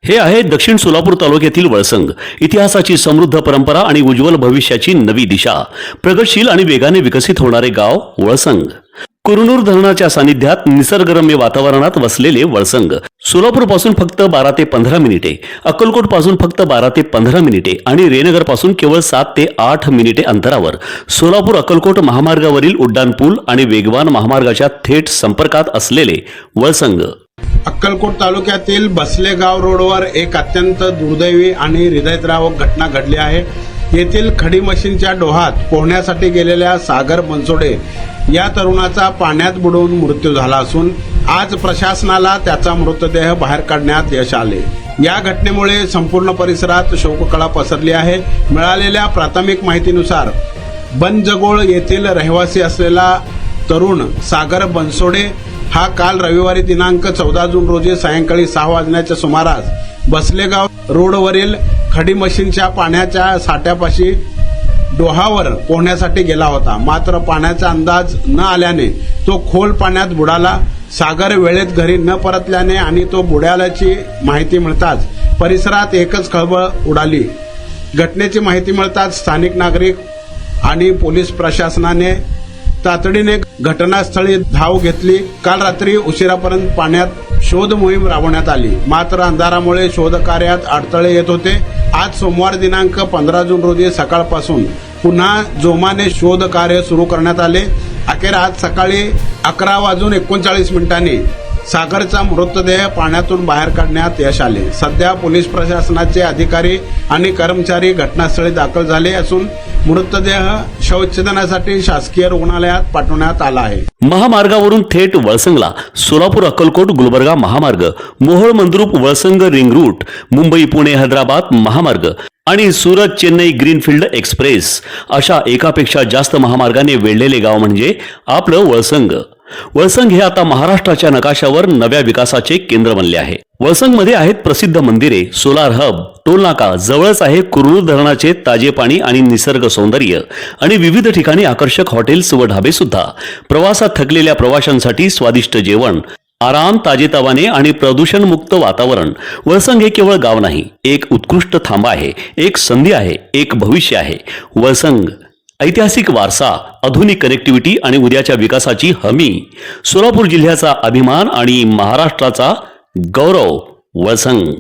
हे आहे दक्षिण सोलापूर तालुक्यातील वळसंग. इतिहासाची समृद्ध परंपरा आणि उज्ज्वल भविष्याची नवी दिशा. प्रगतशील आणि वेगाने विकसित होणारे गाव वळसंग. कुरनूर धरणाच्या सानिध्यात निसर्गरम्य वातावरणात वसलेले वळसंग सोलापूर पासून फक्त 12 ते 15 मिनिटे, अक्कलकोट पासून फक्त 12 ते 15 मिनिटे आणि रेनगर पासून केवळ 7 ते 8 मिनिटे अंतरावर सोलापूर अक्कलकोट महामार्गावरील उड्डाणपूल आणि वेगवान महामार्गाच्या थेट संपर्कात असलेले वळसंग. अक्कलकोट तालुक्यातील बसलेगाव रोडवर एक अत्यंत दुर्दैवी आणि हृदयद्रावक घटना घडली आहे. येथील खडी मशीनच्या डोहात पोहण्यासाठी गेलेल्या सागर बनसोडे या तरुणाचा पाण्यात बुडून मृत्यू झाला असून आज प्रशासनाला त्याचा मृतदेह बाहेर काढण्यात यश आले. या घटनेमुळे संपूर्ण परिसरात शोककळा पसरली आहे. मिळालेल्या प्राथमिक माहितीनुसार बनजगोळ येथील रहिवासी असलेला तरुण सागर बनसोडे हा काल रविवारी दिनांक 14 जून रोजी सायंकाळी 6 वाजण्याच्या सुमारास बसलेगाव रोडवरील खडी मशीनच्या पाण्याच्या साठ्यापाशी डोहावर पोहण्यासाठी गेला होता. मात्र पाण्याचा अंदाज न आल्याने तो खोल पाण्यात बुडाला. सागर वेळेत घरी न परतल्याने आणि तो बुडाल्याची माहिती मिळताच परिसरात एकच खळबळ उडाली. घटनेची माहिती मिळताच स्थानिक नागरिक आणि पोलीस प्रशासनाने तातडीने घटनास्थळी धाव घेतली. काल रात्री उशिरापर्यंत पाण्यात शोध मोहीम राबवण्यात आली. मात्र अंधारामुळे शोध कार्यात अडथळे येत होते. आज सोमवार दिनांक 15 जून रोजी सकाळपासून पुन्हा जोमाने शोध कार्य सुरू करण्यात आले. अखेर आज सकाळी 11:39 सागरचा मृतदेह पाण्यातून बाहेर काढण्यात यश आले. सध्या पोलीस प्रशासनाचे अधिकारी आणि कर्मचारी घटनास्थळी दाखल झाले असून मृतदेह शवच्छेदनासाठी शासकीय रुग्णालयात पाठवण्यात आला आहे. महामार्गावरून थेट वळसंगला सोलापूर अक्कलकोट गुलबर्गा महामार्ग, मोहोळ मंद्रुप वळसंग रिंग रूट, मुंबई पुणे हैदराबाद महामार्ग आणि सुरत चेन्नई ग्रीनफील्ड एक्सप्रेस अशा एकापेक्षा जास्त महामार्गाने वेढलेले गाव म्हणजे आपलं वळसंग. वळसंग हे आता महाराष्ट्राच्या नकाशावर नव्या विकासाचे केंद्र बनले आहे. वळसंगमध्ये आहेत प्रसिद्ध मंदिरे, सोलार हब, टोलनाका, जवळच आहे कुरनूर धरणाचे ताजे पाणी आणि निसर्ग सौंदर्य आणि विविध ठिकाणी आकर्षक हॉटेल्स व ढाबे सुद्धा. प्रवासात थकलेल्या प्रवाशांसाठी स्वादिष्ट जेवण, आराम, ताजेतवाने आणि प्रदूषणमुक्त वातावरण. वळसंग हे केवळ गाव नाही, एक उत्कृष्ट थांबा आहे, एक संधी आहे, एक भविष्य आहे. वळसंग ऐतिहासिक वारसा, आधुनिक कनेक्टिव्हिटी आणि उद्याच्या विकासाची हमी. सोलापूर जिल्ह्याचा अभिमान आणि महाराष्ट्राचा गौरव. वळसंग.